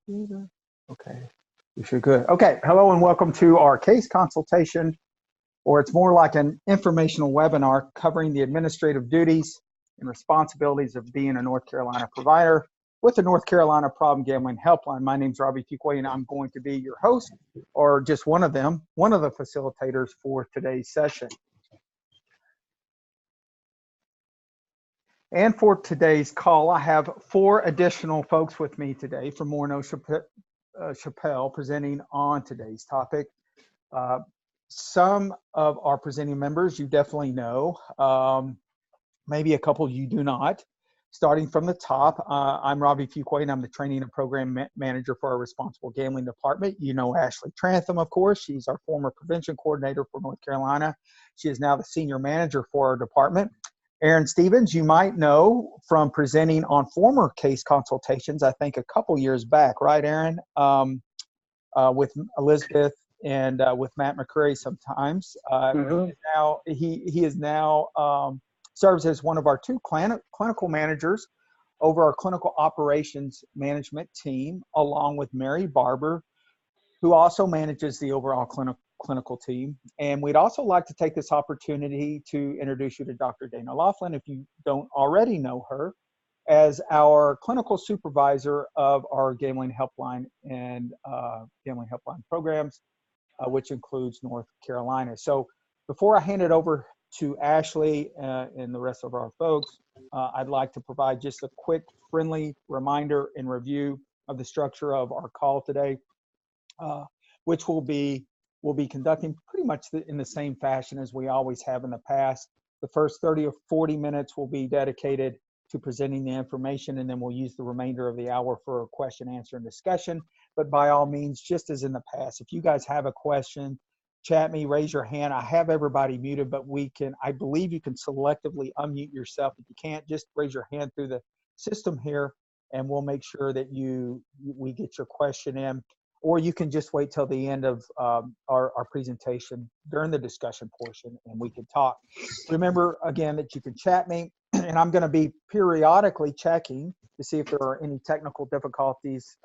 Okay, we should good. Okay, hello and welcome to our case consultation, or it's more like an informational webinar covering the administrative duties and responsibilities of being a North Carolina provider with the North Carolina Problem Gambling Helpline. My name is Robbie Fuquay, and I'm going to be your host, or just one of them, one of the facilitators for today's session. And for today's call, I have 4 additional folks with me today from Morneau Chappelle presenting on today's topic. Some of our presenting members you definitely know, maybe a couple you do not. Starting from the top, I'm Robbie Fuquay, and I'm the Training and Program Manager for our Responsible Gambling Department. You know Ashley Trantham, of course. She's our former Prevention Coordinator for North Carolina. She is now the Senior Manager for our department. Aaron Stevens, you might know from presenting on former case consultations, I think a couple years back, right, Aaron? With Elizabeth and with Matt McCurry sometimes. He is now serves as one of our 2 clinical managers over our clinical operations management team, along with Mary Barber, who also manages the overall clinical team. And we'd also like to take this opportunity to introduce you to Dr. Dana Laughlin, if you don't already know her, as our clinical supervisor of our Gambling Helpline and Gambling Helpline programs, which includes North Carolina. So before I hand it over to Ashley and the rest of our folks, I'd like to provide just a quick, friendly reminder and review of the structure of our call today, which we'll be conducting pretty much in the same fashion as we always have in the past. The first 30 or 40 minutes will be dedicated to presenting the information, and then we'll use the remainder of the hour for a question, answer, and discussion. But by all means, just as in the past, if you guys have a question, chat me, raise your hand. I have everybody muted, but I believe you can selectively unmute yourself. If you can't, just raise your hand through the system here, and we'll make sure that we get your question in. Or you can just wait till the end of our presentation during the discussion portion, and we can talk. Remember, again, that you can chat me, and I'm going to be periodically checking to see if there are any technical difficulties,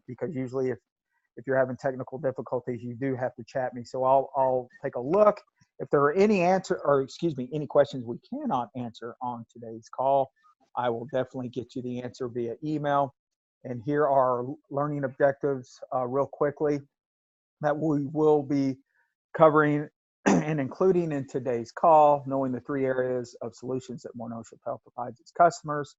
because usually if you're having technical difficulties, you do have to chat me. So I'll take a look. If there are any any questions we cannot answer on today's call, I will definitely get you the answer via email. And here are learning objectives real quickly that we will be covering and including in today's call: knowing the 3 areas of solutions that Morneau Chappelle provides its customers.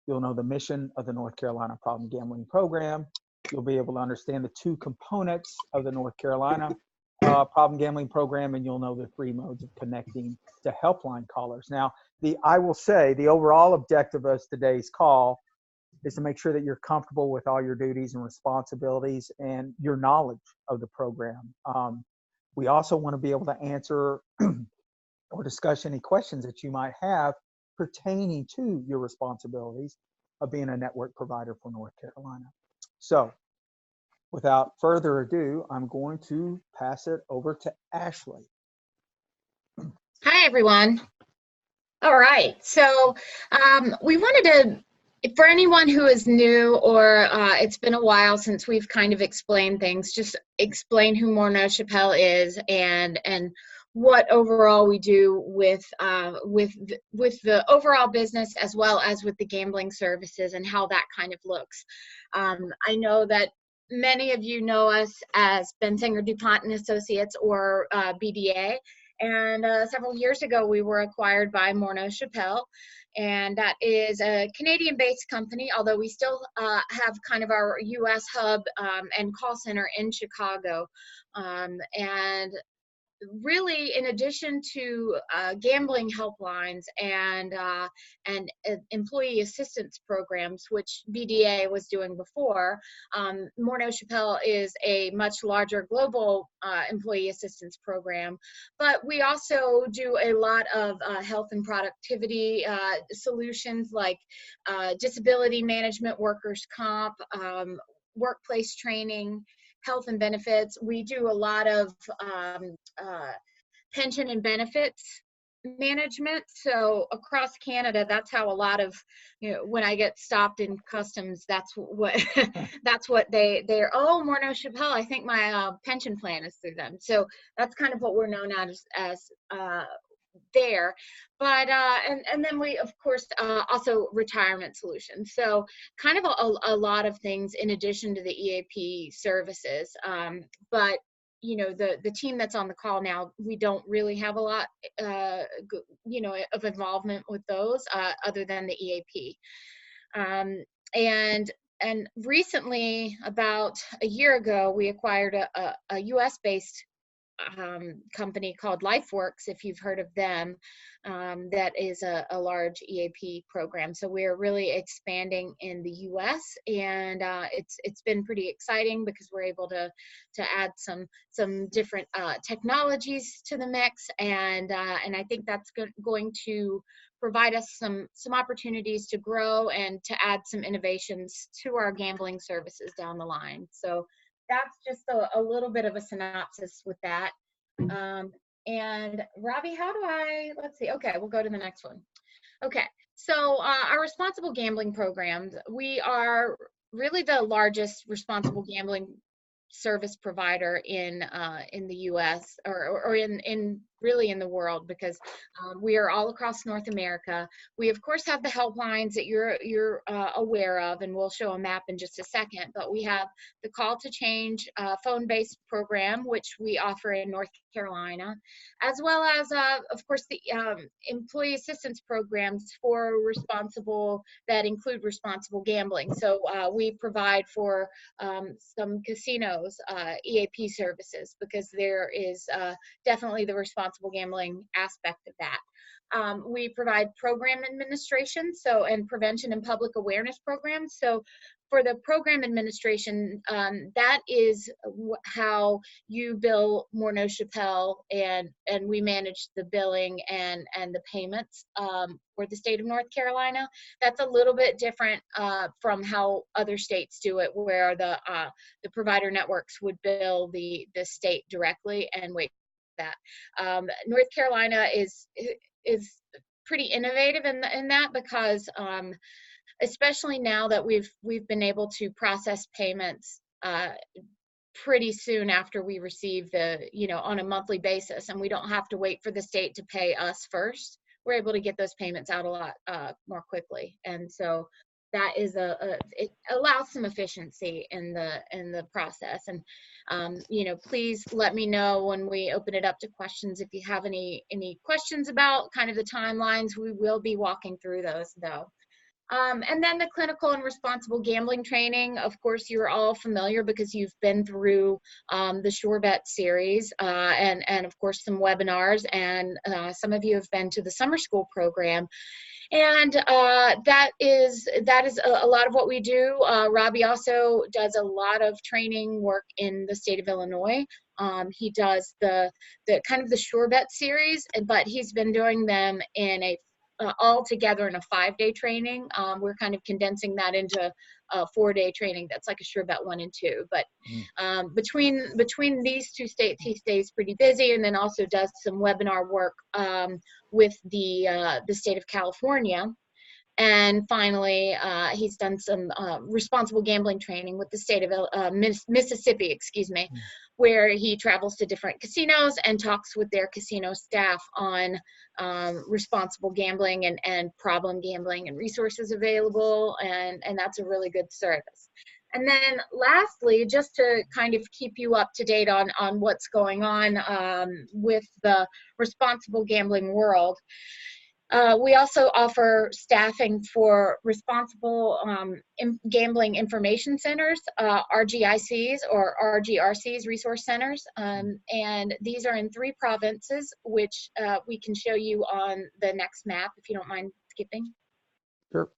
You'll know the mission of the North Carolina Problem Gambling Program. You'll be able to understand the 2 components of the North Carolina Problem Gambling Program, and you'll know the 3 modes of connecting to helpline callers. Now, I will say the overall objective of today's call is to make sure that you're comfortable with all your duties and responsibilities and your knowledge of the program. We also want to be able to answer or discuss any questions that you might have pertaining to your responsibilities of being a network provider for North Carolina. So without further ado, I'm going to pass it over to Ashley. Hi, everyone. All right, so we wanted to, for anyone who is new or it's been a while since we've kind of explained things, just explain who Morneau Chappelle is and what overall we do with the overall business, as well as with the gambling services and how that kind of looks. I know that many of you know us as Bensinger DuPont and Associates, or BDA. And several years ago, we were acquired by Morneau Chappelle, and that is a Canadian-based company, although we still have kind of our U.S. hub and call center in Chicago. And really, in addition to gambling helplines and employee assistance programs, which BDA was doing before, Morneau Chappelle is a much larger global employee assistance program. But we also do a lot of health and productivity solutions, like disability management, workers' comp, workplace training, health and benefits. We do a lot of pension and benefits management. So across Canada, that's how a lot of, when I get stopped in customs, that's what that's what they're, oh, Morneau Chappelle, I think my pension plan is through them. So that's kind of what we're known as there. But and then we of course also retirement solutions. So kind of a lot of things in addition to the EAP services. But the team that's on the call now, we don't really have a lot of involvement with those other than the EAP. And recently, about a year ago, we acquired a US based company called LifeWorks, if you've heard of them. That is a large EAP program. So we're really expanding in the US, and it's been pretty exciting because we're able to add some different technologies to the mix, and I think that's going to provide us some opportunities to grow and to add some innovations to our gambling services down the line. So that's just a little bit of a synopsis with that. And Robbie, let's see. Okay, we'll go to the next one. Okay, so our responsible gambling programs, we are really the largest responsible gambling service provider in the U.S. or in really in the world, because we are all across North America. We of course have the helplines that you're aware of, and we'll show a map in just a second. But we have the Call to Change phone-based program, which we offer in North Carolina, as well as of course the employee assistance programs for responsible that include responsible gambling. So we provide for some casinos EAP services, because there is definitely the responsible gambling aspect of that. We provide program administration, and prevention and public awareness programs. So for the program administration, that is how you bill Morneau Chappelle, and we manage the billing and the payments for the state of North Carolina. That's a little bit different from how other states do it, where the provider networks would bill the state directly and wait for that. North Carolina is pretty innovative in that, because especially now that we've been able to process payments pretty soon after we receive on a monthly basis, and we don't have to wait for the state to pay us first. We're able to get those payments out a lot more quickly, and so that is it allows some efficiency in the process. And please let me know when we open it up to questions if you have any questions about kind of the timelines. We will be walking through those though. And then the clinical and responsible gambling training, of course, you're all familiar because you've been through the SureBet series and of course some webinars, and some of you have been to the summer school program. And that is a lot of what we do. Robbie also does a lot of training work in the state of Illinois. He does the kind of the SureBet series, but he's been doing them in all together in a 5-day training. We're kind of condensing that into a 4-day training. That's like a SureBet 1 and 2. But between these two states, he stays pretty busy, and then also does some webinar work with the state of California. And finally, he's done some responsible gambling training with the state of Mississippi, where he travels to different casinos and talks with their casino staff on responsible gambling and problem gambling and resources available, and that's a really good service. And then lastly, just to kind of keep you up to date on what's going on with the responsible gambling world, we also offer staffing for responsible gambling information centers, RGICs or RGRCs, resource centers. And these are in 3 provinces, which we can show you on the next map, if you don't mind skipping. Sure.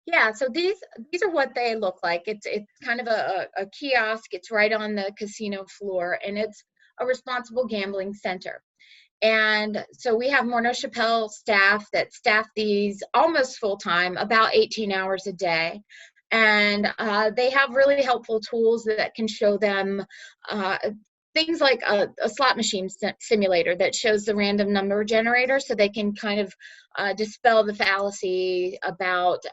Yeah, so these are what they look like. It's kind of a kiosk. It's right on the casino floor, and it's a responsible gambling center. And so we have Morneau Chappelle staff that staff these almost full-time, about 18 hours a day. And they have really helpful tools that can show them things like a slot machine simulator that shows the random number generator, so they can kind of dispel the fallacy about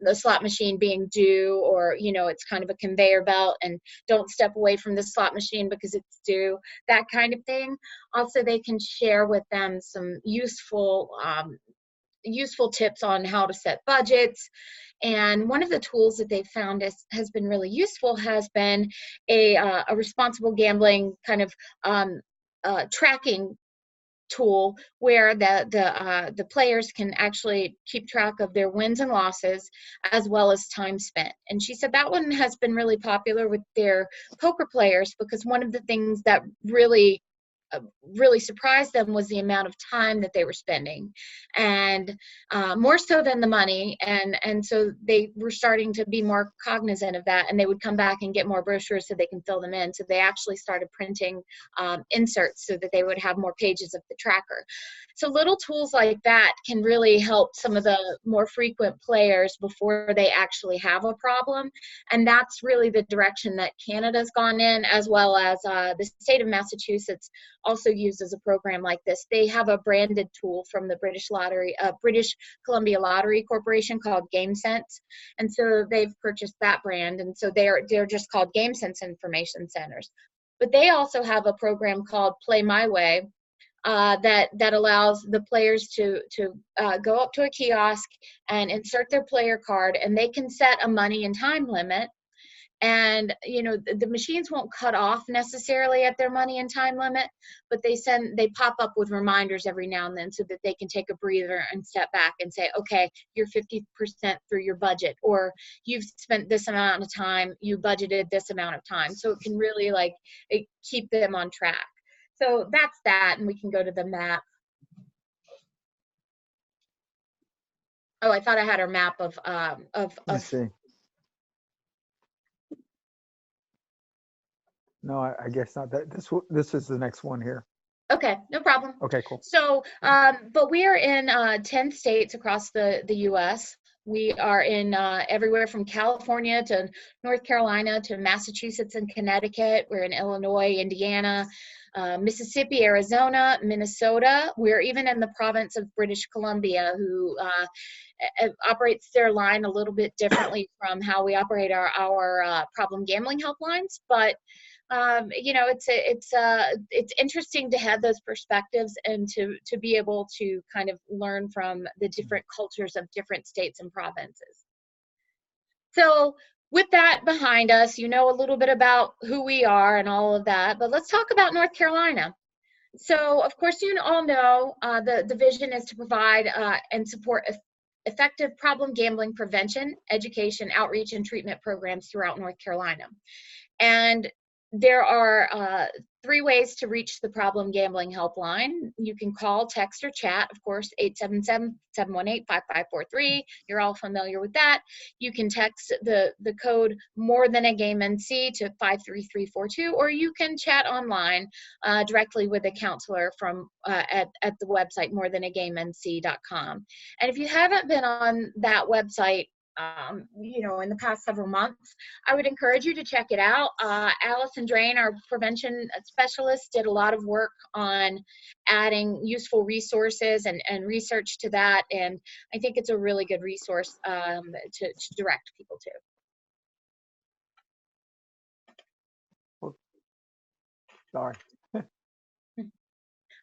the slot machine being due, or it's kind of a conveyor belt and don't step away from the slot machine because it's due, that kind of thing. Also, they can share with them some useful tips on how to set budgets. And one of the tools that they've found has been really useful has been a responsible gambling kind of tracking tool, where the players can actually keep track of their wins and losses as well as time spent. And she said that one has been really popular with their poker players, because one of the things that really surprised them was the amount of time that they were spending, and more so than the money. And so they were starting to be more cognizant of that, and they would come back and get more brochures so they can fill them in. So they actually started printing inserts so that they would have more pages of the tracker. So little tools like that can really help some of the more frequent players before they actually have a problem. And that's really the direction that Canada's gone in, as well as the state of Massachusetts also uses a program like this. They have a branded tool from the British Columbia Lottery Corporation called GameSense, and so they've purchased that brand, and so they're just called GameSense Information Centers. But they also have a program called Play My Way, that allows the players to go up to a kiosk and insert their player card, and they can set a money and time limit. And the machines won't cut off necessarily at their money and time limit, but they pop up with reminders every now and then, so that they can take a breather and step back and say, okay, you're 50% through your budget, or you've spent this amount of time, you budgeted this amount of time. So it can really keep them on track. So that's that, and we can go to the map. Oh, I thought I had our map of Let's see. No, I guess not. This is the next one here. Okay, no problem. Okay, cool. So, but we are in 10 states across the U.S. We are in everywhere from California to North Carolina to Massachusetts and Connecticut. We're in Illinois, Indiana, Mississippi, Arizona, Minnesota. We're even in the province of British Columbia, who operates their line a little bit differently from how we operate our problem gambling helplines. But it's interesting to have those perspectives, and to be able to kind of learn from the different cultures of different states and provinces. So with that behind us, a little bit about who we are and all of that, but let's talk about North Carolina. So of course, you all know the vision is to provide and support effective problem gambling prevention, education, outreach, and treatment programs throughout North Carolina. And there are 3 ways to reach the problem gambling helpline. You can call, text, or chat, of course, 877-718-5543. You're all familiar with that. You can text the code more than a game NC to 53342, or you can chat online directly with a counselor from at the website morethanagamenc.com. And if you haven't been on that website in the past several months, I would encourage you to check it out. Allison Drain, our prevention specialist, did a lot of work on adding useful resources and research to that, and I think it's a really good resource to direct people to. Sorry.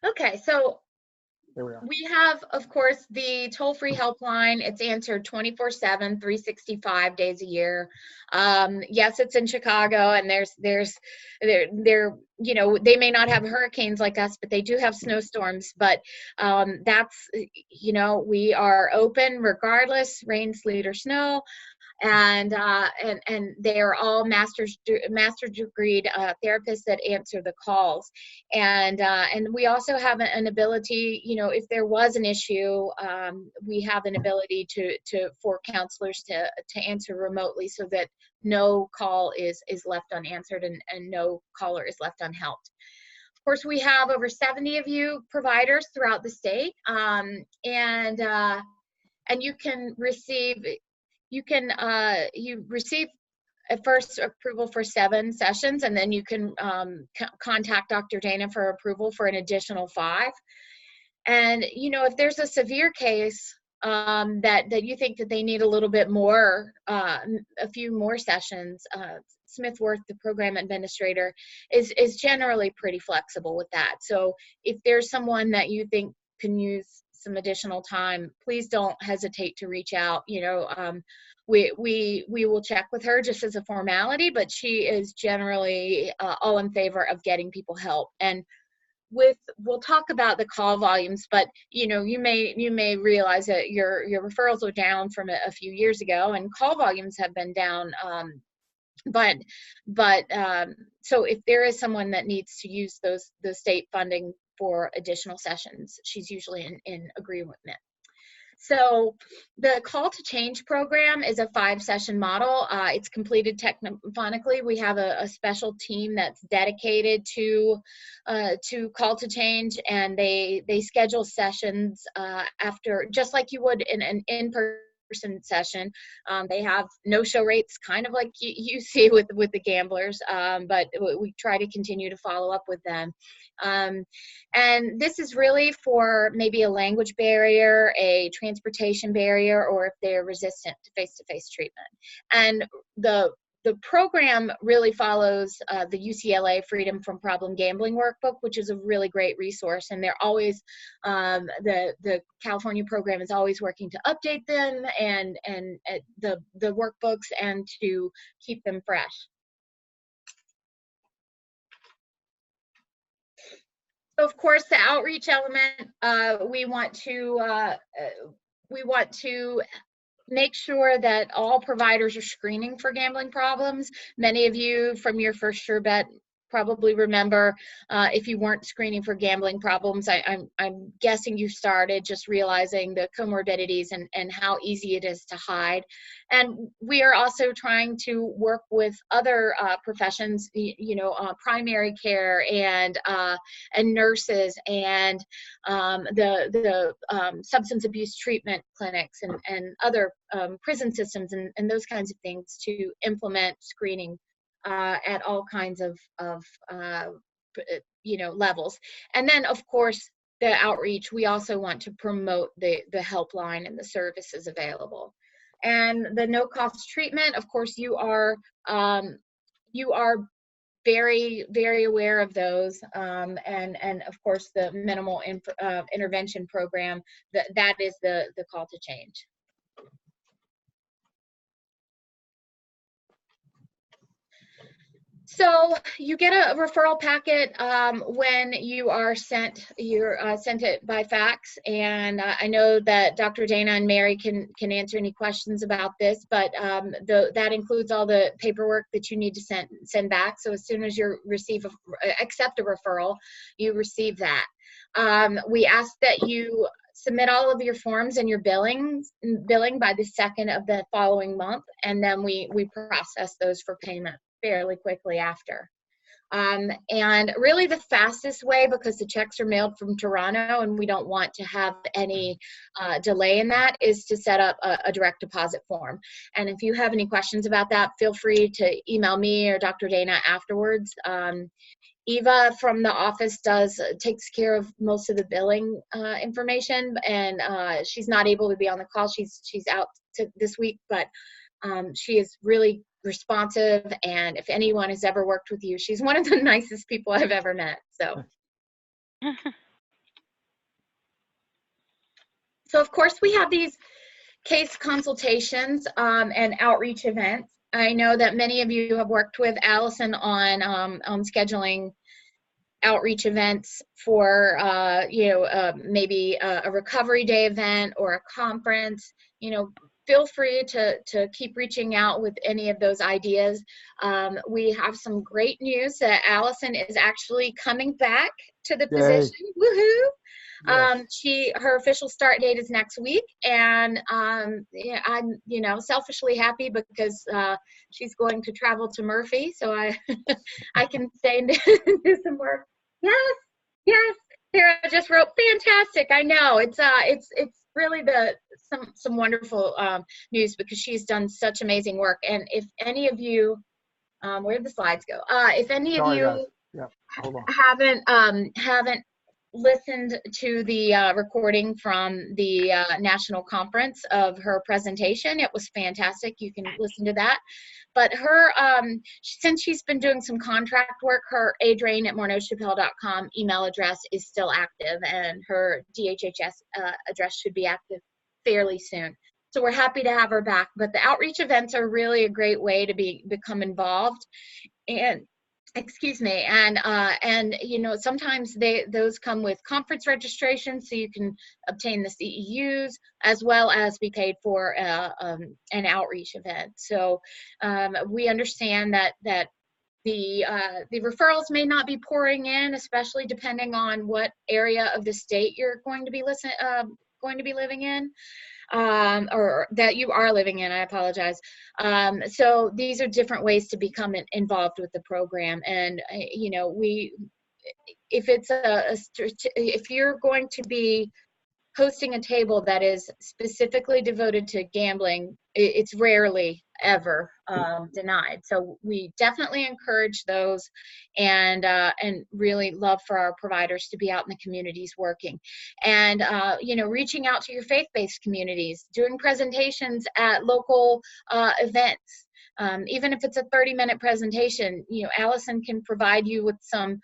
Okay, so there we are. We have, of course, the toll-free helpline. It's answered 24/7, 365 days a year. Yes, it's in Chicago, and they may not have hurricanes like us, but they do have snowstorms. But we are open regardless, rain, sleet, or snow. And they are all master degree therapists that answer the calls, and we also have an ability, if there was an issue, we have an ability for counselors to answer remotely, so that no call is left unanswered, and no caller is left unhelped. Of course, we have over 70 of you providers throughout the state, and you can receive at first approval for 7 sessions, and then you can contact Dr. Dana for approval for an additional 5. And, if there's a severe case that you think that they need a little bit more, a few more sessions, Smithworth, the program administrator, is generally pretty flexible with that. So if there's someone that you think can use some additional time, please don't hesitate to reach out. We will check with her just as a formality, but she is generally all in favor of getting people help. And we'll talk about the call volumes, but you may realize that your referrals are down from a few years ago, and call volumes have been down. So if there is someone that needs to use the state funding for additional sessions, she's usually in agreement. So the Call to Change program is a 5-session model. It's completed telephonically. We have a special team that's dedicated to Call to Change, and they schedule sessions after, just like you would in an in-person session. They have no-show rates, kind of like you see with the gamblers, but we try to continue to follow up with them. And this is really for maybe a language barrier, a transportation barrier, or if they're resistant to face-to-face treatment. And the program really follows the UCLA Freedom from Problem Gambling Workbook, which is a really great resource. And they're always, the California program is always working to update them and the workbooks and to keep them fresh. So of course, the outreach element, we want to make sure that all providers are screening for gambling problems. Many of you from your first sure bet probably remember if you weren't screening for gambling problems, I'm guessing you started just realizing the comorbidities and how easy it is to hide. And we are also trying to work with other professions, primary care and nurses and the substance abuse treatment clinics and other prison systems and those kinds of things to implement screening at all kinds of levels. And then of course the outreach, we also want to promote the helpline and the services available. And the no cost treatment, of course, you are very, very aware of those, and of course the minimal intervention program, that is the Call to Change. So you get a referral packet when you are sent. You're sent it by fax, and I know that Dr. Dana and Mary can answer any questions about this, but that includes all the paperwork that you need to send back. So as soon as you accept a referral, you receive that. We ask that you submit all of your forms and your billing by the 2nd of the following month, and then we process those for payment fairly quickly after. And really the fastest way, because the checks are mailed from Toronto and we don't want to have any delay in that, is to set up a direct deposit form. And if you have any questions about that, feel free to email me or Dr. Dana afterwards. Eva from the office takes care of most of the billing information, and she's not able to be on the call. She's out this week, but she is really responsive, and if anyone has ever worked with you, she's one of the nicest people I've ever met. So of course we have these case consultations and outreach events. I know that many of you have worked with Allison on scheduling outreach events for maybe a recovery day event or a conference. Feel free to keep reaching out with any of those ideas. We have some great news that Allison is actually coming back to the position. Woohoo! Yes. Her official start date is next week, and I'm selfishly happy because she's going to travel to Murphy, so I can stay and do some work. Yes. Sarah just wrote, fantastic. I know it's really some wonderful news, because she's done such amazing work. And if any of you, where did the slides go? If any of Sorry, guys. you Yeah, hold on. haven't listened to the recording from the national conference of her presentation, it was fantastic. You can listen to that. But her, since she's been doing some contract work, her adrain@morneauchapelle.com email address is still active, and her DHHS address should be active fairly soon. So we're happy to have her back. But the outreach events are really a great way to become involved. And excuse me, and you know, sometimes those come with conference registration, so you can obtain the CEUs as well as be paid for an outreach event. So we understand that the referrals may not be pouring in, especially depending on what area of the state you're going to be living in. Or that you are living in, I apologize. So these are different ways to become involved with the program. And, you know, if it's if you're going to be hosting a table that is specifically devoted to gambling, it's rarely ever denied. So we definitely encourage those, and really love for our providers to be out in the communities working, and you know, reaching out to your faith-based communities, doing presentations at local events. Even if it's a 30-minute presentation, you know, Allison can provide you with some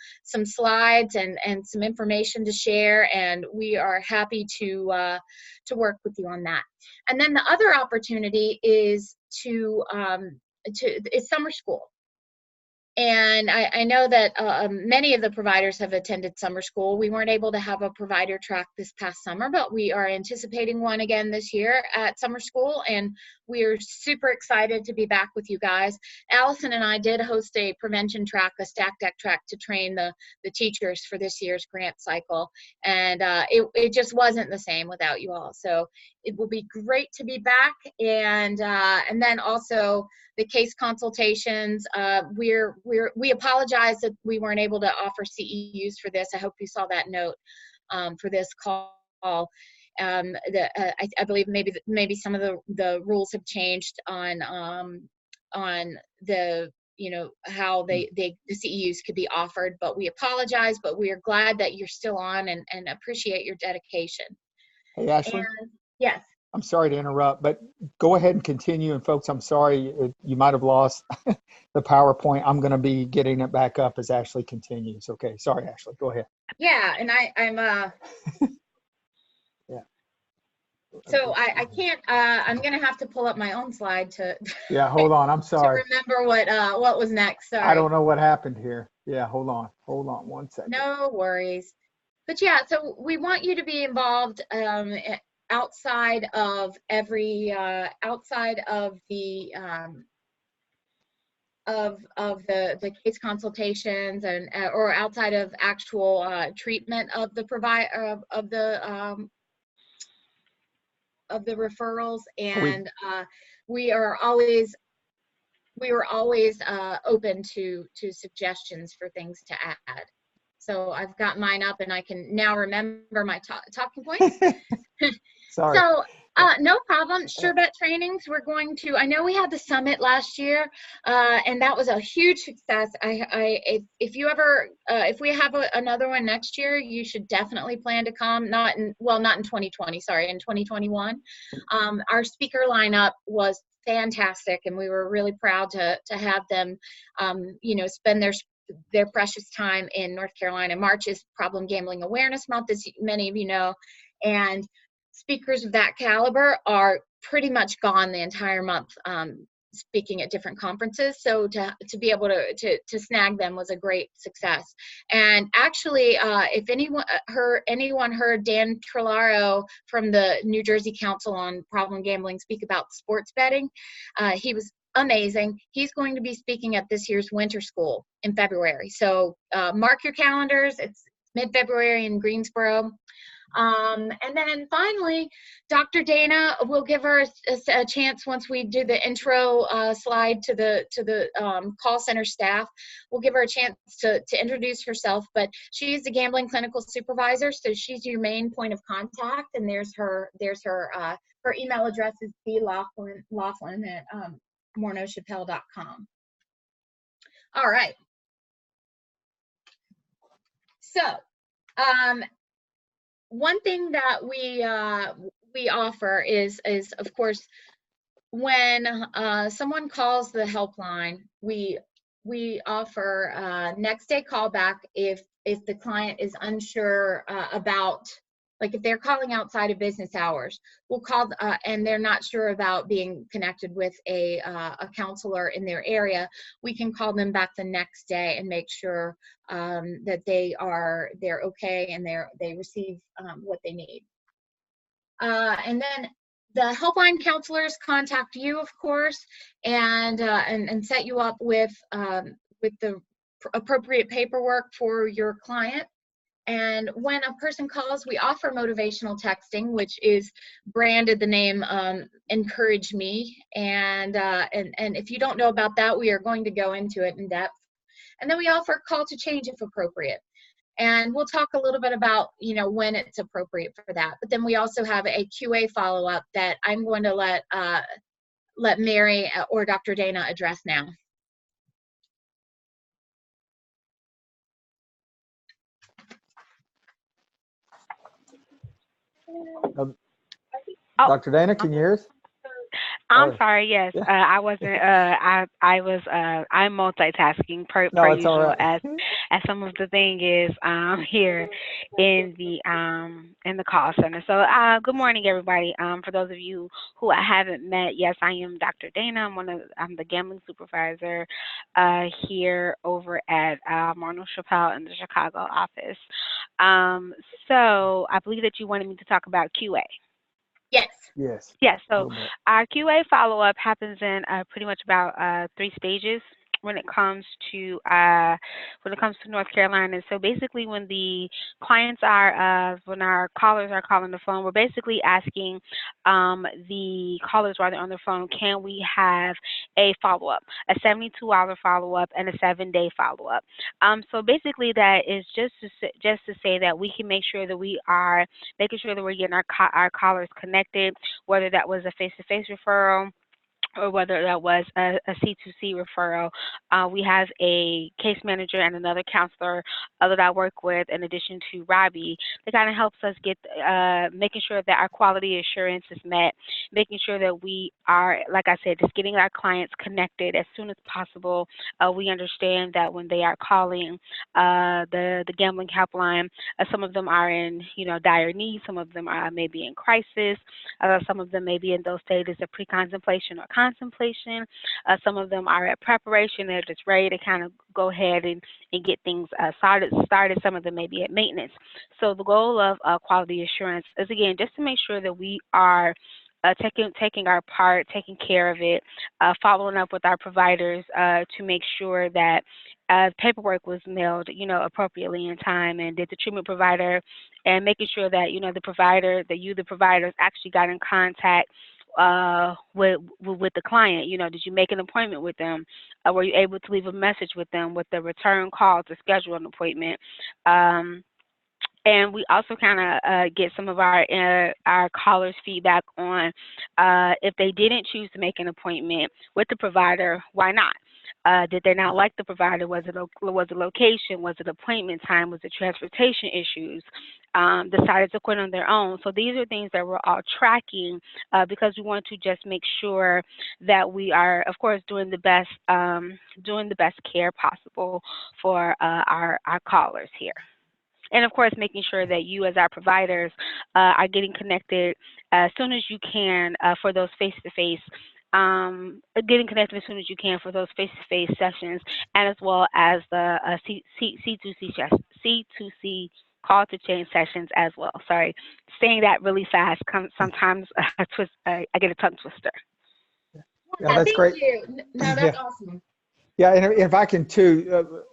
slides and some information to share, and we are happy to work with you on that. And then the other opportunity is is summer school. And I know that many of the providers have attended summer school. We weren't able to have a provider track this past summer, but we are anticipating one again this year at summer school, and we are super excited to be back with you guys. Allison and I did host a prevention track, a stack deck track, to train the teachers for this year's grant cycle, and it just wasn't the same without you all. So it will be great to be back, and then also the case consultations. We apologize that we weren't able to offer CEUs for this. I hope you saw that note for this call. I believe maybe some of the rules have changed on the, you know, how the CEUs could be offered, but we apologize, but we are glad that you're still on, and appreciate your dedication. Hey, Ashley. And, yes. I'm sorry to interrupt, but go ahead and continue. And folks, I'm sorry you might have lost the PowerPoint. I'm going to be getting it back up as Ashley continues. Okay, sorry, Ashley. Go ahead. Yeah, and I'm yeah. So I can't. I'm going to have to pull up my own slide to. Yeah, hold on. I'm sorry. To remember what was next. Sorry. I don't know what happened here. Yeah, hold on 1 second. No worries. But yeah, so we want you to be involved. Outside of outside of the case consultations, and or outside of actual treatment of the of the referrals, and we were always open to suggestions for things to add. So I've got mine up, and I can now remember my talking points. Sorry. So no problem. Sherbet trainings, we're going to, I know we had the summit last year, and that was a huge success. If you ever, if we have another one next year, you should definitely plan to come. Not in 2020, sorry, in 2021. Our speaker lineup was fantastic, and we were really proud to have them, you know, spend their precious time in North Carolina. March is Problem Gambling Awareness Month, as many of you know, and speakers of that caliber are pretty much gone the entire month, speaking at different conferences. So to be able to snag them was a great success. And actually, if anyone heard Dan Trillaro from the New Jersey Council on Problem Gambling speak about sports betting, he was amazing. He's going to be speaking at this year's winter school in February. So mark your calendars. It's mid-February in Greensboro. And then finally, Dr. Dana will give her a chance once we do the intro slide to the call center staff. We'll give her a chance to introduce herself, but she's the gambling clinical supervisor, so she's your main point of contact. And there's her her email address is blaughlin at morneauchappelle.com. All right. So, one thing that we offer is of course, when someone calls the helpline, we offer next day callback if the client is unsure about, like if they're calling outside of business hours, we'll call and they're not sure about being connected with a counselor in their area. We can call them back the next day and make sure that they're okay and they receive what they need. And then the helpline counselors contact you, of course, and set you up with the appropriate paperwork for your client. And when a person calls, we offer motivational texting, which is branded the name Encourage Me. And if you don't know about that, we are going to go into it in depth. And then we offer call to change if appropriate. And we'll talk a little bit about, when it's appropriate for that. But then we also have a QA follow-up that I'm going to let Mary or Dr. Dana address now. Dr. Dana, can you hear us? I'm sorry. Yes, yeah. I wasn't. I'm multitasking per usual, right. as some of the thing is here in the call center. So good morning, everybody. For those of you who I haven't met, yes, I am Dr. Dana. I'm the gambling supervisor here over at Morneau Chappelle in the Chicago office. So I believe that you wanted me to talk about QA. Yes. Yes. Yes. So our QA follow-up happens in pretty much about 3 stages when it comes to North Carolina. So basically, when the clients when our callers are calling the phone, we're basically asking the callers while they're on the phone, can we have a follow-up, a 72-hour follow-up and a 7-day follow-up. So basically, that is just to say that we can make sure that we are making sure that we're getting our callers connected, whether that was a face-to-face referral or whether that was a C2C referral. We have a case manager and another counselor that I work with, in addition to Robbie, that kind of helps us get, making sure that our quality assurance is met, making sure that we are, like I said, just getting our clients connected as soon as possible. We understand that when they are calling the gambling helpline, some of them are in, dire need, some of them are maybe in crisis, some of them may be in those stages of pre-contemplation or contemplation. Some of them are at preparation. They're just ready to kind of go ahead and get things started. Some of them may be at maintenance. So the goal of quality assurance is, again, just to make sure that we are taking our part, taking care of it, following up with our providers to make sure that paperwork was mailed, appropriately in time, and did the treatment provider, and making sure that, the providers actually got in contact with the client. Did you make an appointment with them? Were you able to leave a message with them with the return call to schedule an appointment? And we also kind of get some of our callers' feedback on if they didn't choose to make an appointment with the provider, why not? Did they not like the provider? Was it location? Was it appointment time? Was it transportation issues? Decided to quit on their own. So these are things that we're all tracking because we want to just make sure that we are, of course, doing the best care possible for our callers here. And of course, making sure that you as our providers are getting connected as soon as you can for those face-to-face, getting connected as soon as you can for those face-to-face sessions, and as well as the C2C call to change sessions as well. Sorry, saying that really fast. Sometimes I get a tongue twister. Yeah, that's great. You. No, that's awesome. Yeah, and if I can too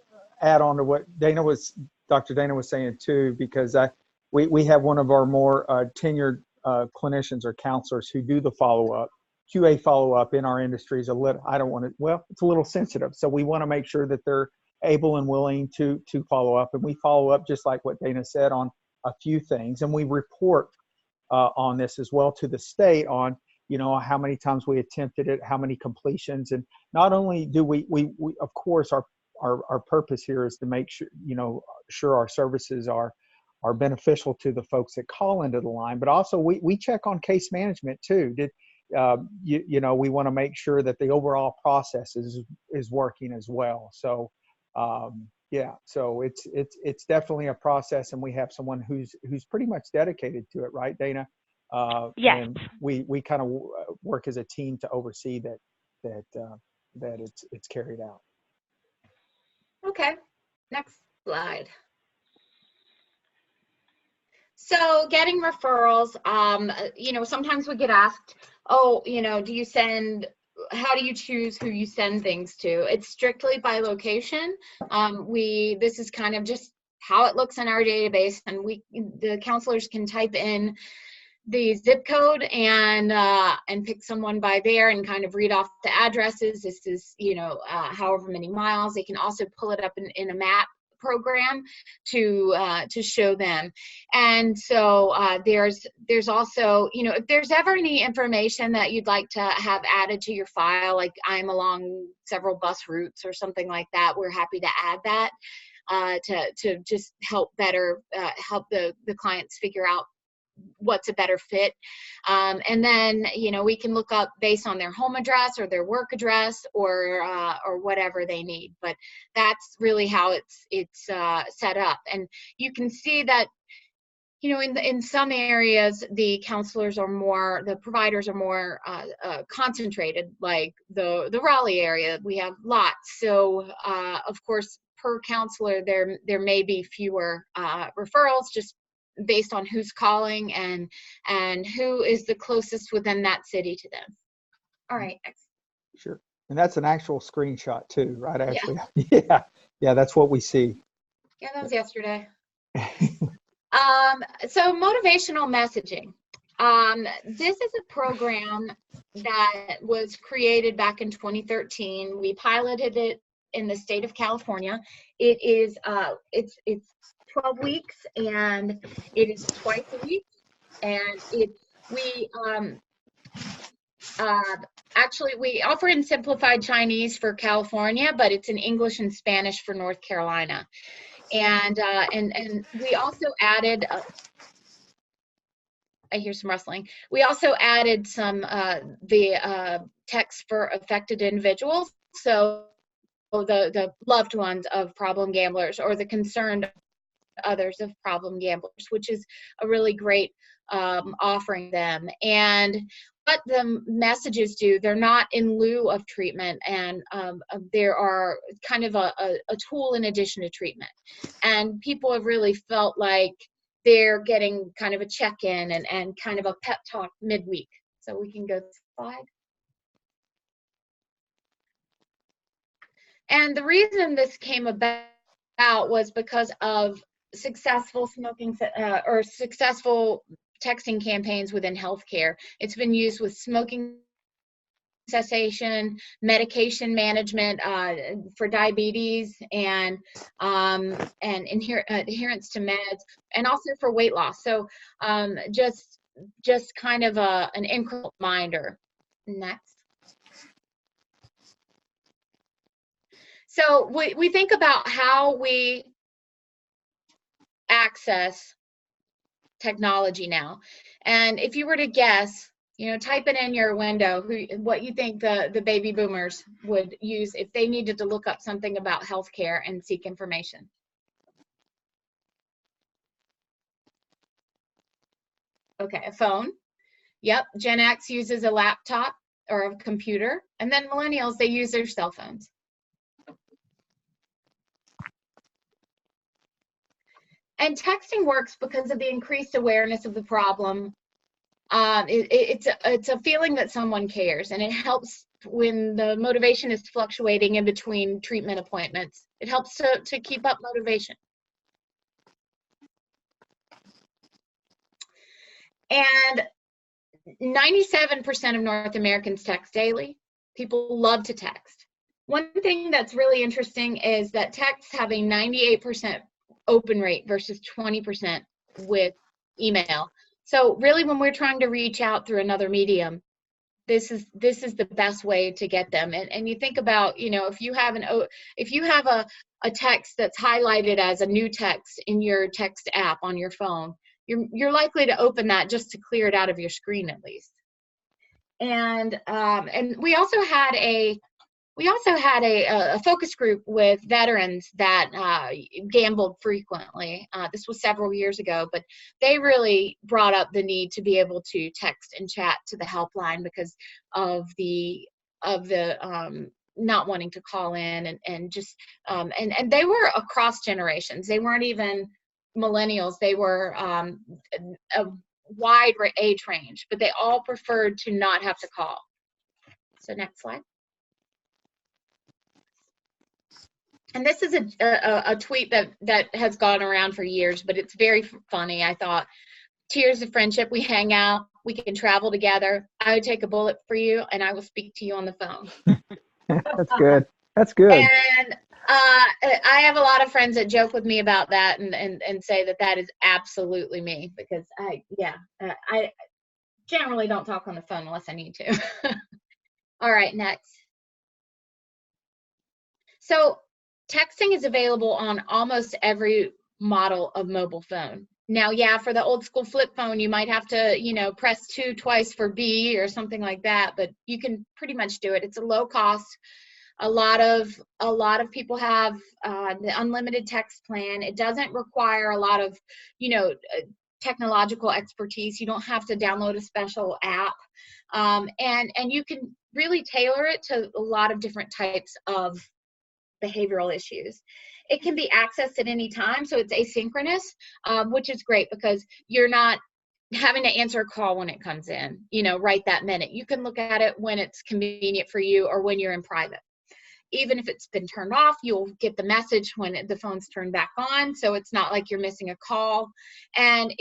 add on to what Dr. Dana was saying too, because we have one of our more tenured clinicians or counselors who do the follow-up. QA follow-up in our industry is a little, I don't want to, well, it's a little sensitive. So we want to make sure that they're able and willing to follow up. And we follow up, just like what Dana said, on a few things. And we report on this as well to the state on, you know, how many times we attempted it, how many completions. And not only do we of course, our purpose here is to make sure, you know, sure our services are beneficial to the folks that call into the line, but also we check on case management too. You know, we want to make sure that the overall process is working as well. So yeah, so it's definitely a process, and we have someone who's pretty much dedicated to it, right, Dana? Yes. And we kind of work as a team to oversee that it's carried out. Okay, next slide. So getting referrals, you know, sometimes we get asked, oh, you know, how do you choose who you send things to? It's strictly by location. This is kind of just how it looks in our database, and the counselors can type in the zip code and pick someone by there and kind of read off the addresses. This is, you know, however many miles. They can also pull it up in a map program to show them. And so there's also, you know, if there's ever any information that you'd like to have added to your file, like I'm along several bus routes or something like that, we're happy to add that to just help help the clients figure out what's a better fit. And then, you know, we can look up based on their home address or their work address or whatever they need. But that's really how it's set up. And you can see that, you know, in some areas, the providers are more concentrated, like the Raleigh area. We have lots. So, of course, per counselor, there may be fewer referrals, just based on who's calling and who is the closest within that city to them. All right, next. Sure. And that's an actual screenshot too, right, Ashley? Yeah. Yeah, that's what we see. Yeah, that was yesterday. So motivational messaging. This is a program that was created back in 2013. We piloted it in the state of California. It is it's 12 weeks, and it is twice a week, and actually we offer in simplified Chinese for California, but it's in English and Spanish for North Carolina. And we also added I hear some rustling. We also added some the text for affected individuals, so the loved ones of problem gamblers or the concerned others of problem gamblers, which is a really great offering them. And what the messages do, they're not in lieu of treatment, and there are kind of a tool in addition to treatment. And people have really felt like they're getting kind of a check-in and kind of a pep talk midweek. So we can go to the slide. And the reason this came about was because of successful successful texting campaigns within healthcare. It's been used with smoking cessation, medication management for diabetes, and adherence to meds, and also for weight loss. So just kind of an incremental reminder. Next. So we think about how we access technology now. And if you were to guess, you know, type it in your window, what you think the baby boomers would use if they needed to look up something about healthcare and seek information. Okay, a phone. Yep, Gen X uses a laptop or a computer. And then millennials, they use their cell phones. And texting works because of the increased awareness of the problem. It's a feeling that someone cares, and it helps when the motivation is fluctuating in between treatment appointments. It helps to keep up motivation. And 97% of North Americans text daily. People love to text. One thing that's really interesting is that texts have a 98% open rate versus 20% with email. So really, when we're trying to reach out through another medium, this is the best way to get them. And you think about, you know, if you have a text that's highlighted as a new text in your text app on your phone, you're likely to open that just to clear it out of your screen at least. And we also had a focus group with veterans that gambled frequently. This was several years ago, but they really brought up the need to be able to text and chat to the helpline because of the not wanting to call in and just and they were across generations. They weren't even millennials. They were a wide age range, but they all preferred to not have to call. So next slide. And this is a tweet that has gone around for years, but it's very funny. I thought, tears of friendship, we hang out, we can travel together. I would take a bullet for you, and I will speak to you on the phone. That's good. That's good. And I have a lot of friends that joke with me about that and say that is absolutely me, because I generally don't talk on the phone unless I need to. All right, next. So texting is available on almost every model of mobile phone. Now, yeah, for the old school flip phone, you might have to, you know, press 2 twice for B or something like that, but you can pretty much do it. It's a low cost. A lot of people have the unlimited text plan. It doesn't require a lot of, you know, technological expertise. You don't have to download a special app, and you can really tailor it to a lot of different types of behavioral issues. It can be accessed at any time, so it's asynchronous, which is great because you're not having to answer a call when it comes in, you know, right that minute. You can look at it when it's convenient for you or when you're in private. Even if it's been turned off, you'll get the message when the phone's turned back on, so it's not like you're missing a call. And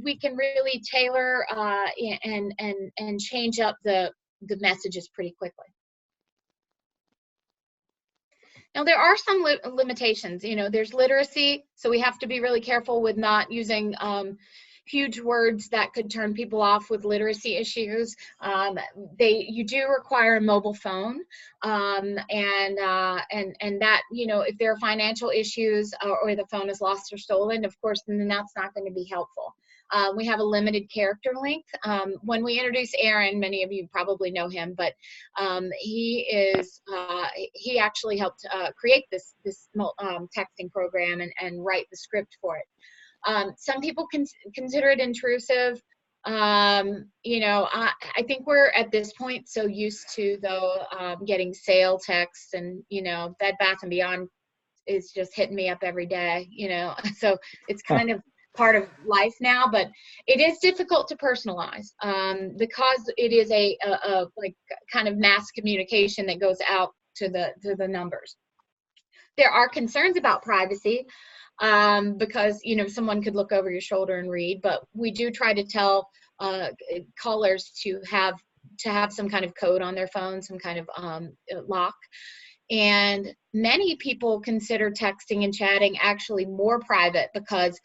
we can really tailor and change up the messages pretty quickly. Now, there are some limitations. You know, there's literacy, so we have to be really careful with not using huge words that could turn people off with literacy issues. You do require a mobile phone, and that, you know, if there are financial issues or the phone is lost or stolen, of course, then that's not going to be helpful. We have a limited character length. When we introduce Aaron, many of you probably know him, but he actually helped create this texting program and write the script for it. Some people consider it intrusive. You know, I think we're at this point so used to, though, getting sale texts, and, you know, Bed Bath & Beyond is just hitting me up every day, you know, so it's kind of part of life now, but it is difficult to personalize because it is a like kind of mass communication that goes out to the numbers. There are concerns about privacy because, you know, someone could look over your shoulder and read, but we do try to tell callers to have some kind of code on their phone, some kind of lock. And many people consider texting and chatting actually more private because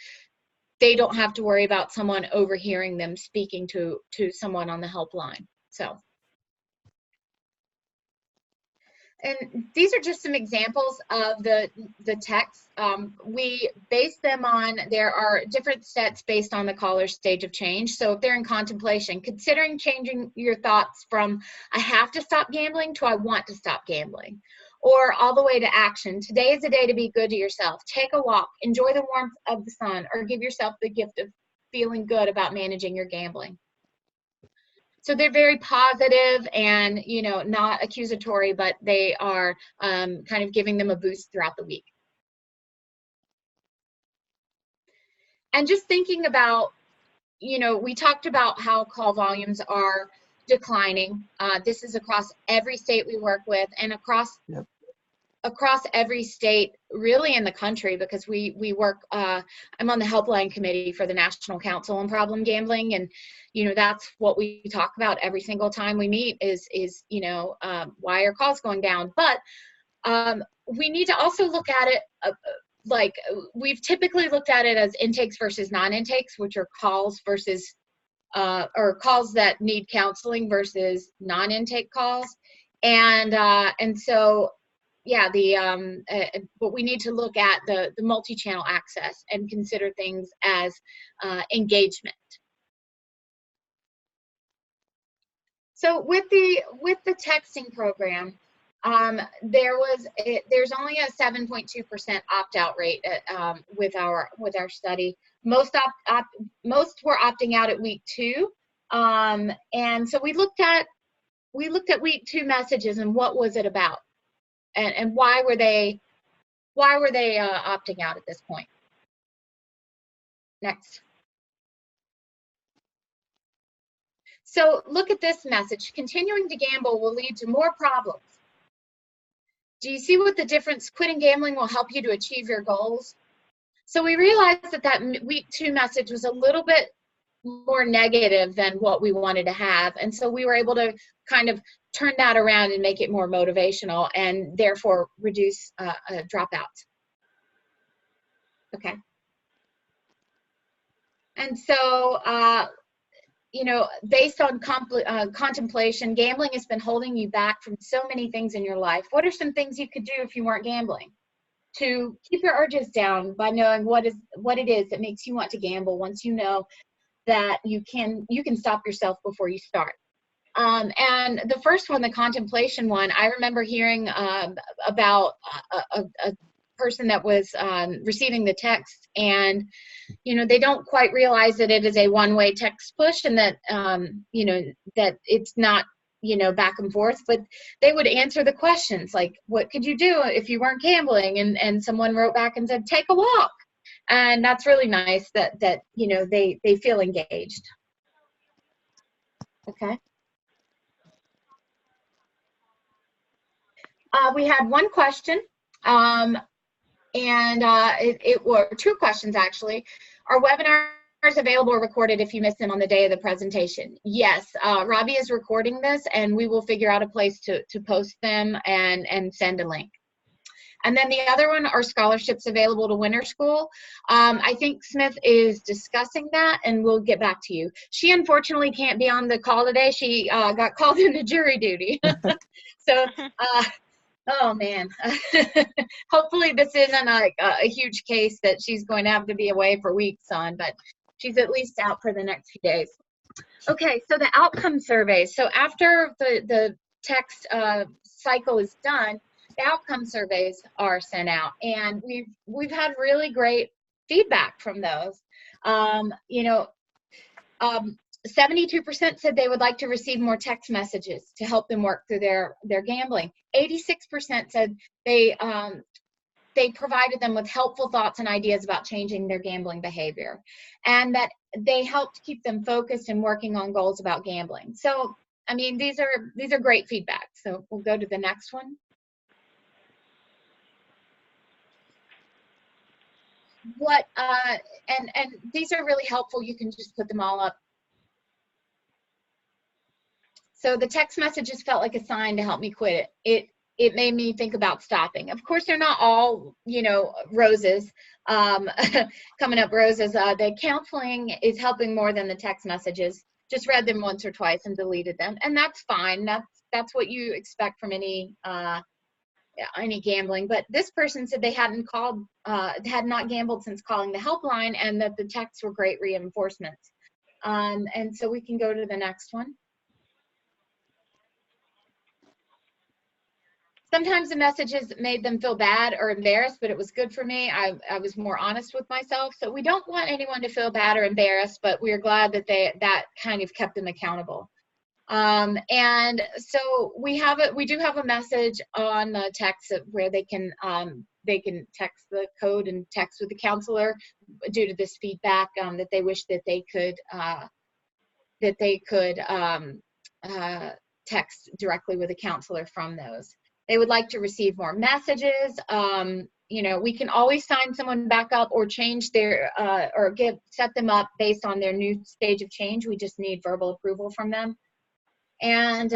they don't have to worry about someone overhearing them speaking to someone on the helpline. So, and these are just some examples of the texts. We base them on, there are different sets based on the caller's stage of change. So if they're in contemplation, considering changing your thoughts from I have to stop gambling to I want to stop gambling, or all the way to action. Today is a day to be good to yourself. Take a walk, enjoy the warmth of the sun, or give yourself the gift of feeling good about managing your gambling. So they're very positive and, you know, not accusatory, but they are kind of giving them a boost throughout the week. And just thinking about, you know, we talked about how call volumes are declining. This is across every state we work with and across across every state, really in the country, because we work, I'm on the Helpline committee for the National Council on Problem Gambling, and that's what we talk about every single time we meet is why are calls going down. But we need to also look at it like we've typically looked at it as intakes versus non-intakes, which are calls versus or calls that need counseling versus non-intake calls, and so yeah, but we need to look at the multi-channel access and consider things as engagement. So with the texting program, there's only a 7.2% opt-out rate with our study. Most were opting out at week 2, and so we looked at week 2 messages and what was it about, and why were they opting out at this point. Next. So look at this message: continuing to gamble will lead to more problems. Do you see what the difference? Quitting gambling will help you to achieve your goals. So we realized that week 2 message was a little bit more negative than what we wanted to have. And so we were able to kind of turn that around and make it more motivational, and therefore reduce dropouts. Okay. And so, based on contemplation, gambling has been holding you back from so many things in your life. What are some things you could do if you weren't gambling to keep your urges down by knowing what it is that makes you want to gamble once you know that you can stop yourself before you start? And the first one, the contemplation one, I remember hearing about a person that was receiving the text, and they don't quite realize that it is a one-way text push, and that that it's not back and forth, but they would answer the questions like, what could you do if you weren't gambling? And someone wrote back and said, take a walk. And that's really nice that they feel engaged. Okay. We had one question, and it were 2 questions actually. Are webinars available or recorded if you miss them on the day of the presentation? Yes, Robbie is recording this, and we will figure out a place to post them and send a link. And then the other one, are scholarships available to Winter School? I think Smith is discussing that, and we'll get back to you. She unfortunately can't be on the call today. She got called into jury duty. So, oh man. Hopefully this isn't a huge case that she's going to have to be away for weeks on, but she's at least out for the next few days. Okay, so the outcome surveys. So after the text cycle is done, the outcome surveys are sent out, and we've had really great feedback from those. 72% said they would like to receive more text messages to help them work through their gambling. 86% said they provided them with helpful thoughts and ideas about changing their gambling behavior, and that they helped keep them focused and working on goals about gambling. So, I mean, these are great feedback. So we'll go to the next one. And these are really helpful. You can just put them all up. So the text messages felt like a sign to help me quit it. It made me think about stopping. Of course, they're not all, roses, coming up roses. The counseling is helping more than the text messages. Just read them once or twice and deleted them, and that's fine. That's what you expect from any gambling. But this person said they had not gambled since calling the helpline, and that the texts were great reinforcements. And so we can go to the next one. Sometimes the messages made them feel bad or embarrassed, but it was good for me. I was more honest with myself. So we don't want anyone to feel bad or embarrassed, but we are glad that that kind of kept them accountable. And so we do have a message on the text where they can text the code and text with the counselor due to this feedback, that they wish that they could text directly with a counselor from those. they would like to receive more messages. You know, we can always sign someone back up or change their, or set them up based on their new stage of change. We just need verbal approval from them. And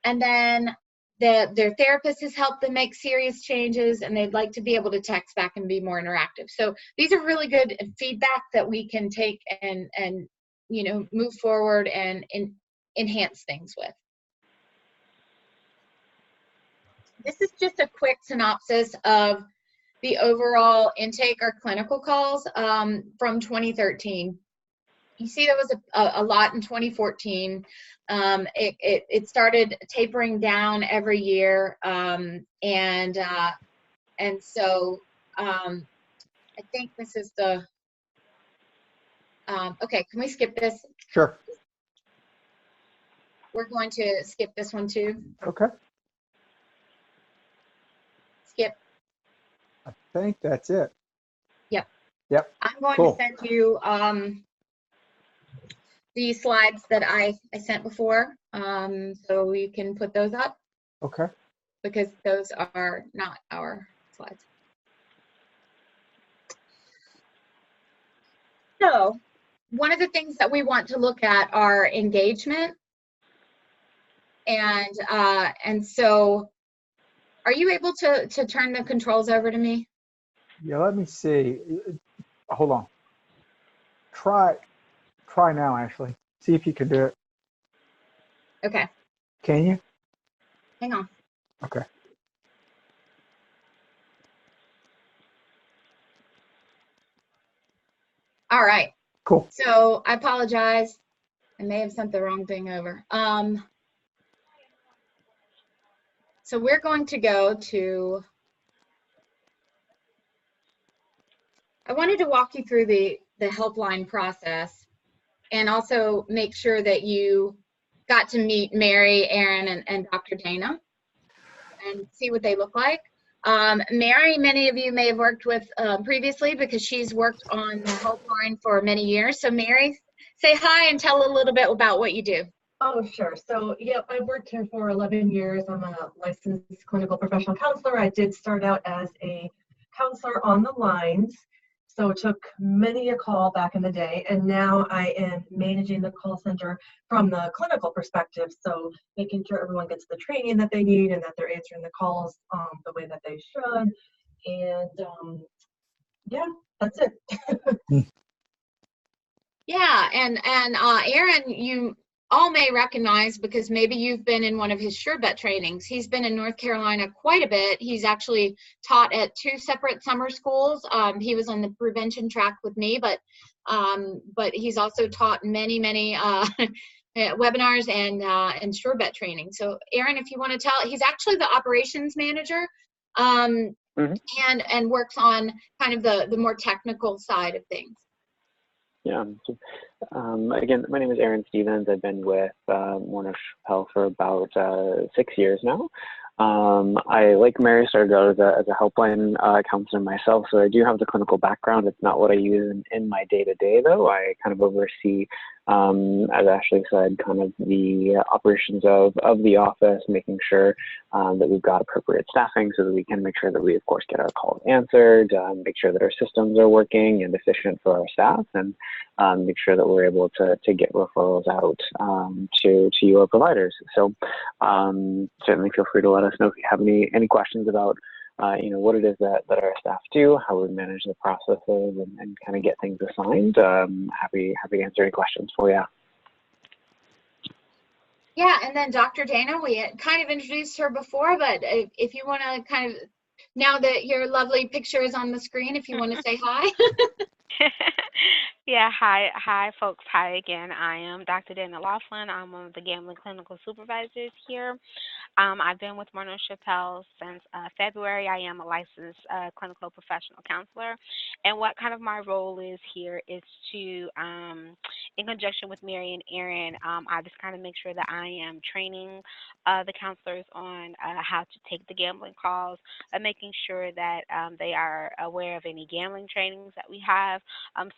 then their therapist has helped them make serious changes, and they'd like to be able to text back and be more interactive. So these are really good feedback that we can take and you know, move forward and enhance things with. This is just a quick synopsis of the overall intake or clinical calls from 2013. You see there was a lot in 2014. It started tapering down every year, and so I think this is the okay. Can we skip this? Sure. We're going to skip this one too. Okay. Skip. I think that's it. Yep. Yep. I'm going Cool. to send you the slides that I sent before, so you can put those up. Okay. Because those are not our slides. So one of the things that we want to look at are engagement. And so are you able to turn the controls over to me? Yeah, let me see. Hold on. Try now, Ashley. See if you can do it. Okay. Can you? Hang on. Okay. All right. Cool. So I apologize. I may have sent the wrong thing over. So we're going to go to, I wanted to walk you through the helpline process and also make sure that you got to meet Mary, Aaron, and Dr. Dana and see what they look like. Mary, many of you may have worked with previously because she's worked on the helpline for many years. So Mary, say hi and tell a little bit about what you do. Oh, sure. So, yeah, I've worked here for 11 years. I'm a licensed clinical professional counselor. I did start out as a counselor on the lines, so took many a call back in the day, and now I am managing the call center from the clinical perspective, so making sure everyone gets the training that they need and that they're answering the calls the way that they should. And yeah, that's it. Yeah, and Aaron, you all may recognize because maybe you've been in one of his SureBet trainings. He's been in North Carolina quite a bit. He's actually taught at 2 separate summer schools. He was on the prevention track with me, but he's also taught many webinars and SureBet training. So Aaron, if you want to tell, he's actually the operations manager, and works on kind of the more technical side of things. Yeah. Again, my name is Aaron Stevens. I've been with Warner Health for about 6 years now. I, like Mary, started out as a helpline counselor myself, so I do have the clinical background. It's not what I use in my day-to-day, though. I kind of oversee, as Ashley said, kind of the operations of the office, making sure that we've got appropriate staffing so that we can make sure that we, of course, get our calls answered, make sure that our systems are working and efficient for our staff, and make sure that we're able to get referrals out to your providers. So certainly feel free to let us know if you have any questions about what it is that our staff do, how we manage the processes, and kind of get things assigned. Happy to answer any questions for you. Yeah, and then Dr. Dana, we had kind of introduced her before, but if you want to kind of, now that your lovely picture is on the screen, if you want to say hi. Yeah, hi folks. Hi again. I am Dr. Dana Laughlin. I'm one of the gambling clinical supervisors here. I've been with Warner Health since February. I am a licensed clinical professional counselor. And what kind of my role is here is to, in conjunction with Mary and Aaron, I just kind of make sure that I am training the counselors on how to take the gambling calls, making sure that they are aware of any gambling trainings that we have.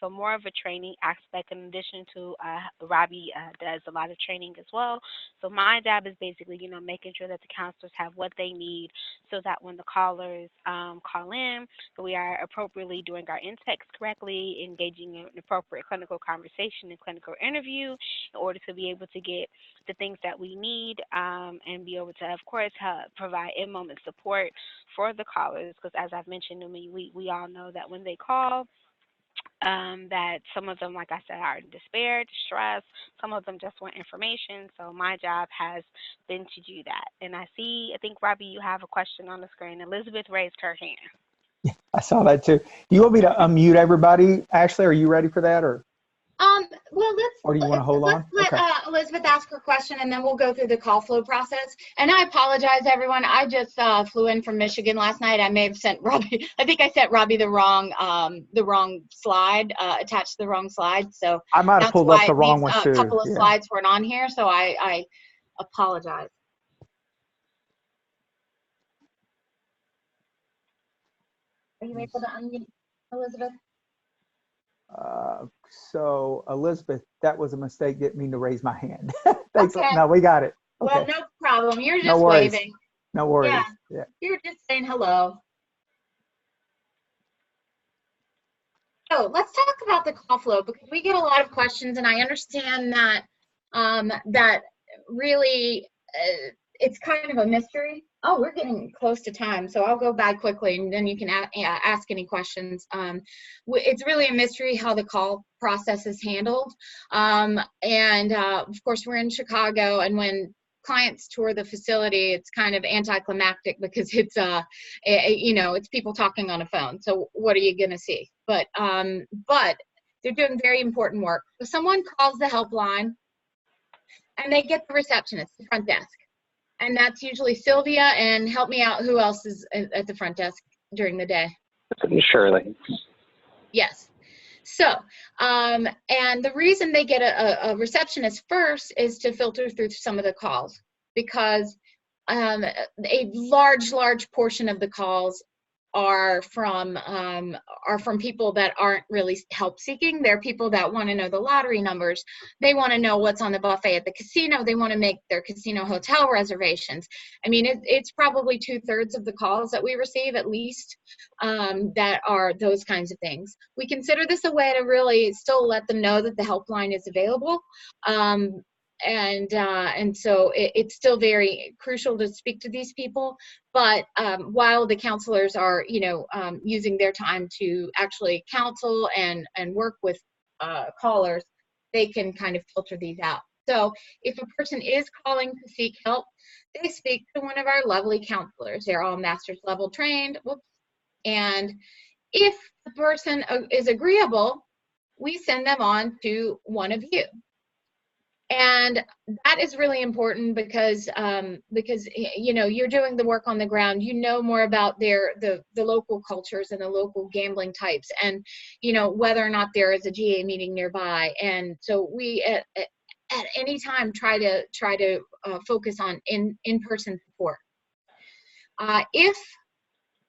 So more of a training aspect in addition to Robbie does a lot of training as well. So my job is basically, making sure that the counselors have what they need so that when the callers call in, we are appropriately doing our intakes correctly, engaging in an appropriate clinical conversation and clinical interview in order to be able to get the things that we need and be able to, of course, provide in-moment support for the callers. Because as I've mentioned, we all know that when they call, that some of them, like I said, are in despair, distress. Some of them just want information. So my job has been to do that. And I think, Robbie, you have a question on the screen. Elizabeth raised her hand. I saw that too. Do you want me to unmute everybody? Ashley, are you ready for that, or? Well, Or do you want to hold on? Let Elizabeth ask her question, and then we'll go through the call flow process. And I apologize, everyone. I just flew in from Michigan last night. I may have sent Robbie. I think I sent Robbie the wrong slide, attached the wrong slide. So I might have pulled up the wrong one too. A couple of slides weren't on here, so I apologize. Are you able to unmute, Elizabeth? So Elizabeth, that was a mistake. Didn't mean to raise my hand. Thanks. Okay. No, we got it. Okay. Well, no problem. You're just No worries. waving. No worries. Yeah. You're just saying hello. So let's talk about the call flow, because we get a lot of questions, and I understand that that really it's kind of a mystery. Oh, we're getting close to time, so I'll go back quickly, and then you can ask any questions. It's really a mystery how the call process is handled, and of course we're in Chicago, and when clients tour the facility, it's kind of anticlimactic because it's it's people talking on a phone. So what are you going to see? But they're doing very important work. So someone calls the helpline, and they get the receptionist, the front desk. And that's usually Sylvia, and help me out, who else is at the front desk during the day? Shirley. Yes. So, and the reason they get a receptionist first is to filter through some of the calls, because a large portion of the calls are from people that aren't really help seeking. They're people that want to know the lottery numbers. They want to know what's on the buffet at the casino. They want to make their casino hotel reservations. I mean, it's probably 2/3 of the calls that we receive, at least, that are those kinds of things. We consider this a way to really still let them know that the helpline is available. And so it's still very crucial to speak to these people. But while the counselors are, using their time to actually counsel and work with callers, they can kind of filter these out. So if a person is calling to seek help, they speak to one of our lovely counselors. They're all master's level trained. And if the person is agreeable, we send them on to one of you. And that is really important because you're doing the work on the ground. You know more about the local cultures and the local gambling types, and whether or not there is a GA meeting nearby. And so we at any time try to focus on in-person support. If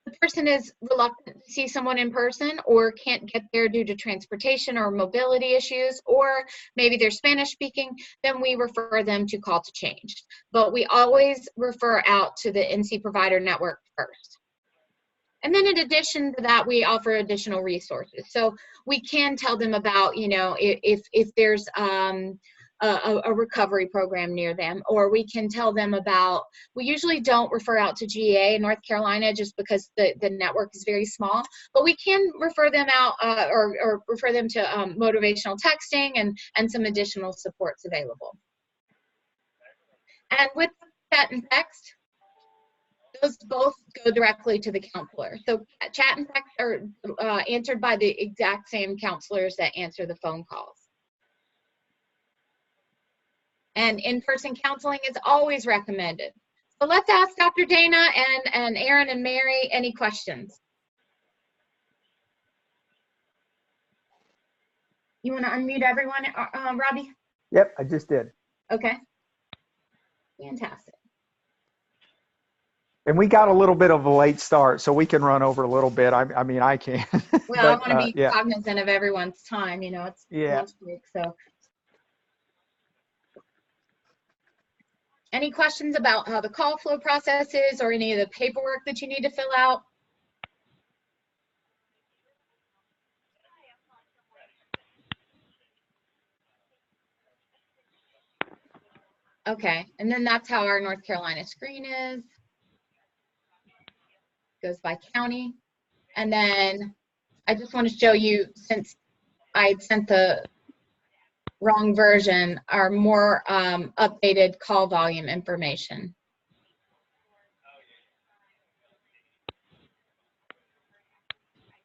the person is reluctant to see someone in person, or can't get there due to transportation or mobility issues, or maybe they're Spanish speaking, then we refer them to call to change. But we always refer out to the NC provider network first. And then in addition to that, we offer additional resources. So we can tell them about, if there's a recovery program near them, or we can tell them about, we usually don't refer out to GA in North Carolina just because the network is very small, but we can refer them out or refer them to motivational texting and some additional supports available. And with chat and text, those both go directly to the counselor. So chat and text are answered by the exact same counselors that answer the phone calls. And in-person counseling is always recommended. So let's ask Dr. Dana and Aaron and Mary any questions. You want to unmute everyone, Robbie? Yep, I just did. Okay. Fantastic. And we got a little bit of a late start, so we can run over a little bit. I mean, I can. Well, But, I want to be yeah. cognizant of everyone's time. You know, it's Yeah. lunch break. So, any questions about how the call flow process is, or any of the paperwork that you need to fill out? Okay, and then that's how our North Carolina screen is. Goes by county. And then I just want to show you, since I sent the wrong version, our more updated call volume information.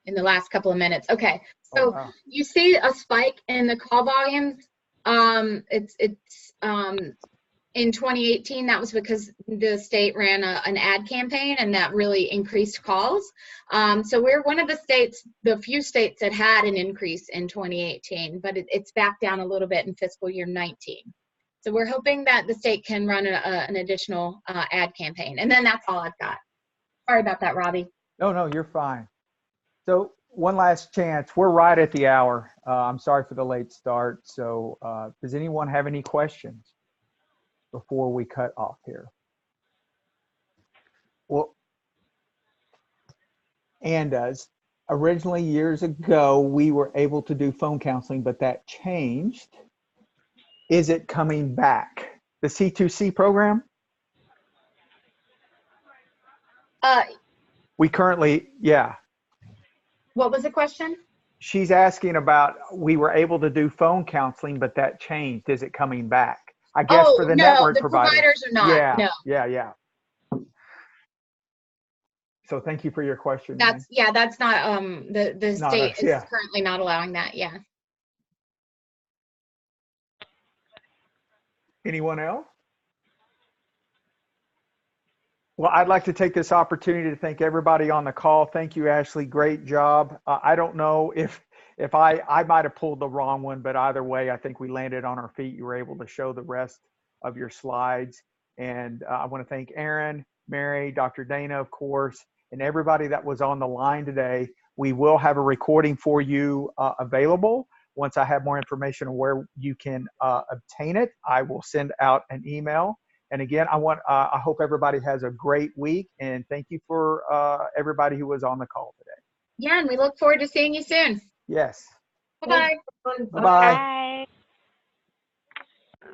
In the last couple of minutes. Okay, so Oh, wow. you see a spike in the call volumes. It's in 2018, that was because the state ran an ad campaign, and that really increased calls. So we're one of the states, the few states that had an increase in 2018, but it's back down a little bit in fiscal year 19. So we're hoping that the state can run an additional ad campaign. And then that's all I've got. Sorry about that, Robbie. No, you're fine. So one last chance. We're right at the hour. I'm sorry for the late start. So does anyone have any questions before we cut off here? Well, Ann does. Originally, years ago, we were able to do phone counseling, but that changed. Is it coming back? The C2C program? We currently, yeah. What was the question? She's asking about, we were able to do phone counseling, but that changed. Is it coming back? I guess for the no, network the providers. providers are not. Yeah, No. yeah. So thank you for your question. That's that's not the Not state us, is yeah. currently not allowing that. Yeah. Anyone else? Well, I'd like to take this opportunity to thank everybody on the call. Thank you, Ashley. Great job. I don't know if I might have pulled the wrong one, but either way, I think we landed on our feet. You were able to show the rest of your slides. And I want to thank Aaron, Mary, Dr. Dana, of course, and everybody that was on the line today. We will have a recording for you available. Once I have more information on where you can obtain it, I will send out an email. And again, I hope everybody has a great week, and thank you for everybody who was on the call today. Yeah, and we look forward to seeing you soon. Yes. Bye-bye. Bye-bye.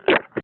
Bye.